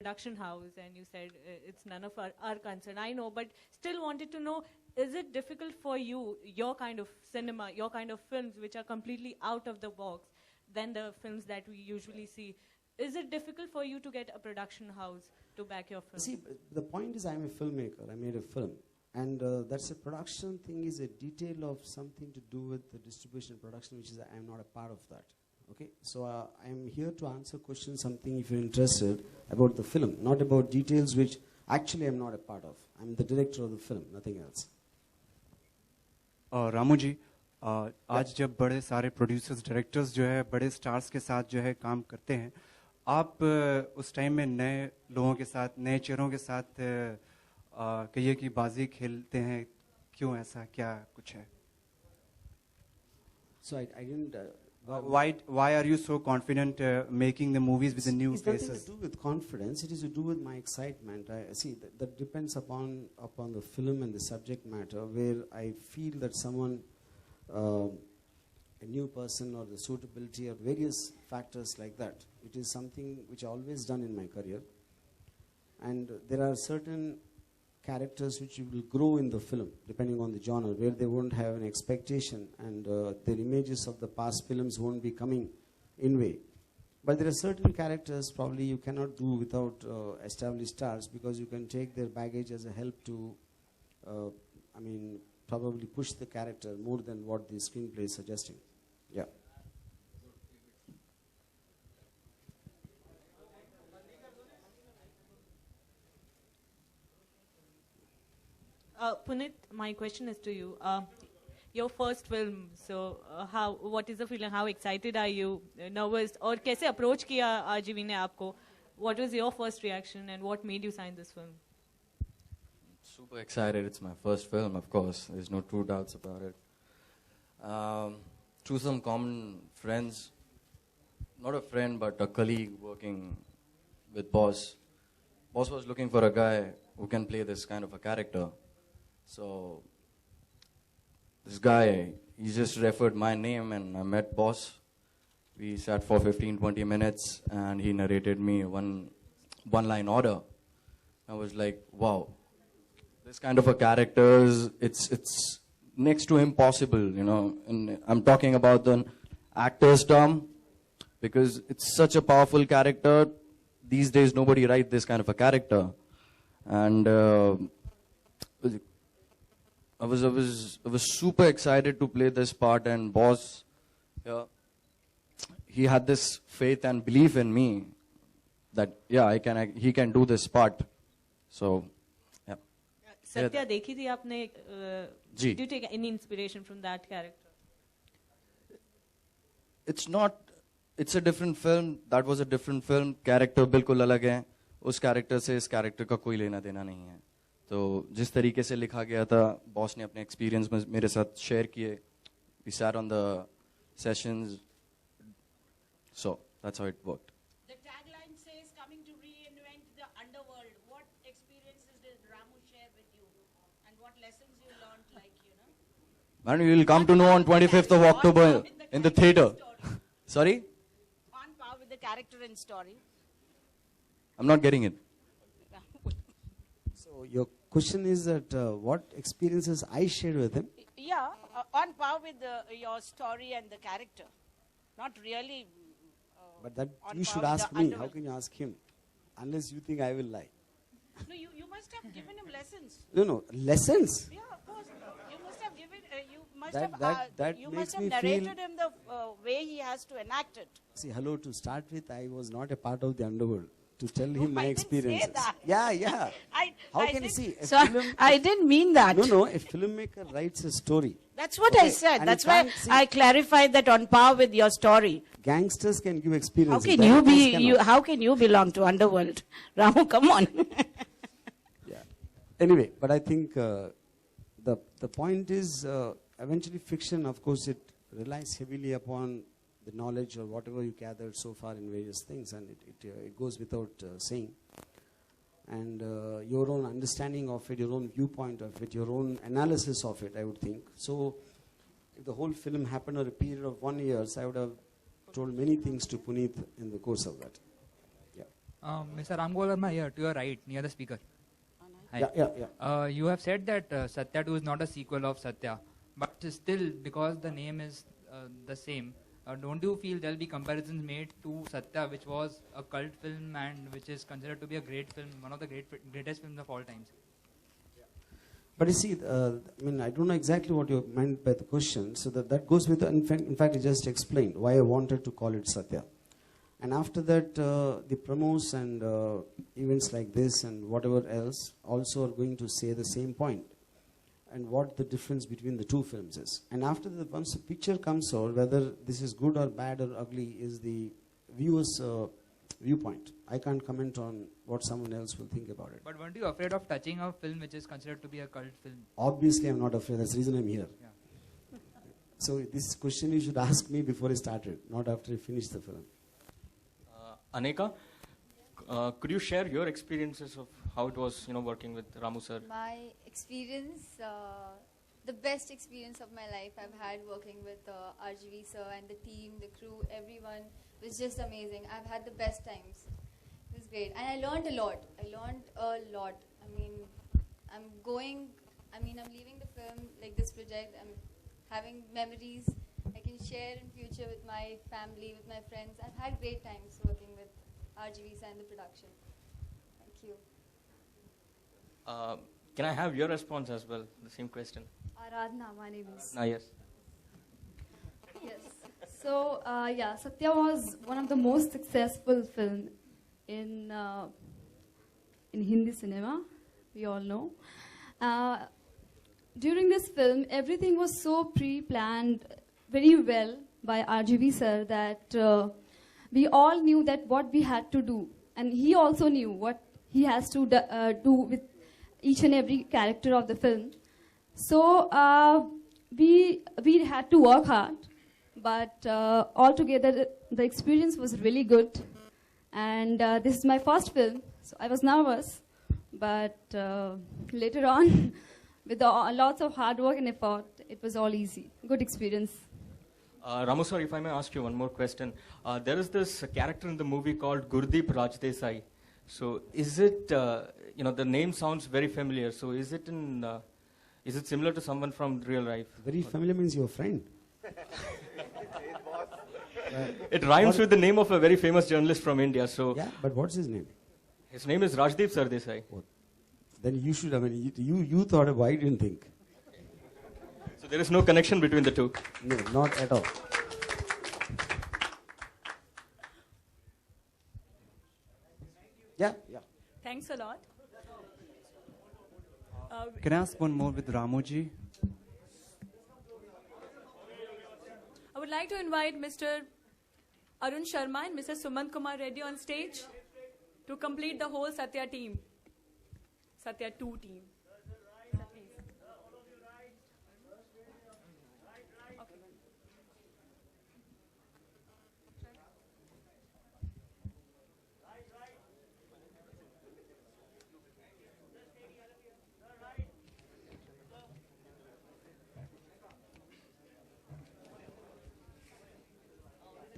production house and you said it's none of our concern. I know, but still wanted to know, is it difficult for you, your kind of cinema, your kind of films which are completely out of the box than the films that we usually see? Is it difficult for you to get a production house to back your film? See, the point is I'm a filmmaker. I made a film. And that's a production thing is a detail of something to do with the distribution production, which is I'm not a part of that. Okay, so I'm here to answer questions, something if you're interested, about the film, not about details which actually I'm not a part of. I'm the director of the film, nothing else. Ramu जी, आज जब बड़े सारे producers directors जो है बड़े stars के साथ जो है काम करते हैं, आप उस टाइम में नए लोगों के साथ, नए चेहरों के साथ कहिए कि बाजी खेलते हैं, क्यों ऐसा, क्या कुछ है? So I didn't. Why are you so confident making the movies with the new faces? It's nothing to do with confidence. It is to do with my excitement. I see that depends upon the film and the subject matter. Where I feel that someone, a new person, or the suitability, or various factors like that. It is something which I always done in my career. And there are certain characters which will grow in the film depending on the genre, where they won't have an expectation and their images of the past films won't be coming in way. But there are certain characters probably you cannot do without established stars, because you can take their baggage as a help to probably push the character more than what the screenplay is suggesting. Yeah. Punit, my question is to you. Your first film, so what is the feeling? How excited are you? Nervous? और कैसे approach किया आजीवी ने आपको? What was your first reaction and what made you sign this film? Super excited. It's my first film, of course. There's no two doubts about it. Through some common friends, not a friend but a colleague working with Boss. Boss was looking for a guy who can play this kind of a character. So this guy, he just referred my name and I met Boss. We sat for 15-20 minutes and he narrated me one-line order. I was like, wow, this kind of a character, it's next to impossible, you know. And I'm talking about the actor's term because it's such a powerful character. These days nobody writes this kind of a character. And I was super excited to play this part, and Boss, he had this faith and belief in me that he can do this part. So yeah. Satya, देखी थी आपने? Did you take any inspiration from that character? It's a different film. That was a different film. Character बिल्कुल अलग है. उस character से इस character का कोई लेना देना नहीं है. तो जिस तरीके से लिखा गया था, बॉस ने अपने एक्सपीरियंस में मेरे साथ शेयर किए. We sat on the sessions. So that's how it worked. The tagline says coming to reinvent the underworld. What experiences did Ramu share with you and what lessons you learned, like, you know? And you will come to know on 25th of October in the theater. Sorry? On par with the character and story. I'm not getting it. So your question is that what experiences I shared with him? Yeah, on par with your story and the character. Not really. But that you should ask me. How can you ask him? Unless you think I will lie. No, you must have given him lessons. No, lessons? Yeah, of course. You must have given, you That must have makes me narrated him the way he has to enact it. See, hello, to start with, I was not a part of the underworld. To tell him my I didn't say experiences. that. Yeah. How I can you didn't- see? So I didn't mean that. No, a filmmaker writes a story. That's what Okay, I said. and That's you why can't see- I clarified that on par with your story. Gangsters can give experiences. How can you Directors be? cannot. How can you belong to underworld, Ramu? Come on. Yeah. Anyway, but I think the point is eventually fiction. Of course, it relies heavily upon the knowledge or whatever you gathered so far in various things, and it goes without saying. And your own understanding of it, your own viewpoint of it, your own analysis of it, I would think. So, if the whole film happened over a period of 1 year, I would have told many things to Puneet in the course of that. Yeah. Mr. Ramgopal Verma here, to your right, near the speaker. Hi. Yeah. You have said that Satya 2 is not a sequel of Satya, but still, because the name is the same, don't you feel there will be comparisons made to Satya, which was a cult film and which is considered to be a great film, one of the greatest films of all times? But you see, I mean, I don't know exactly what you meant by the question. So that goes with, in fact, I just explained why I wanted to call it Satya. And after that, the promos and events like this and whatever else also are going to say the same point and what the difference between the two films is. And after that, once the picture comes out, whether this is good or bad or ugly is the viewer's viewpoint. I can't comment on what someone else will think about it. But weren't you afraid of touching a film which is considered to be a cult film? Obviously, I'm not afraid. That's the reason I'm here. Yeah. So this question you should ask me before I started, not after I finished the film. Aneka, could you share your experiences of how it was, working with Ramu sir? My experience, the best experience of my life I've had working with RGV sir and the team, the crew, everyone was just amazing. I've had the best times. It was great. And I learned a lot. I mean, I'm leaving the film, like this project. I'm having memories I can share in future with my family, with my friends. I've had great times working with RGV and the production. Thank you. Can I have your response as well? The same question. Aradhana, my name is. Yes. Yes. So, Satya was one of the most successful film in Hindi cinema. We all know. During this film, everything was so pre-planned very well by RGV sir that we all knew that what we had to do, and he also knew what he has to do with each and every character of the film. So we had to work hard, but altogether the experience was really good. And this is my first film, so I was nervous, but later on, with lots of hard work and effort, it was all easy. Good experience. Ramu sir, if I may ask you one more question. There is this character in the movie called Gurdeep Rajdesai. So is it, the name sounds very familiar. So is it similar to someone from real life? Very familiar means your friend. It rhymes with the name of a very famous journalist from India. So Yeah, but what's his name? his name is Rajdeep Sardesai. Then you should, you thought of, I didn't think. So there is no connection between the two. No, not at all. Yeah. Thanks a lot. Can I ask one more with Ramoji? I would like to invite Mr. Arun Sharma and Mr. Sumant Kumar Reddy on stage to complete the whole Satya team. Satya 2 team.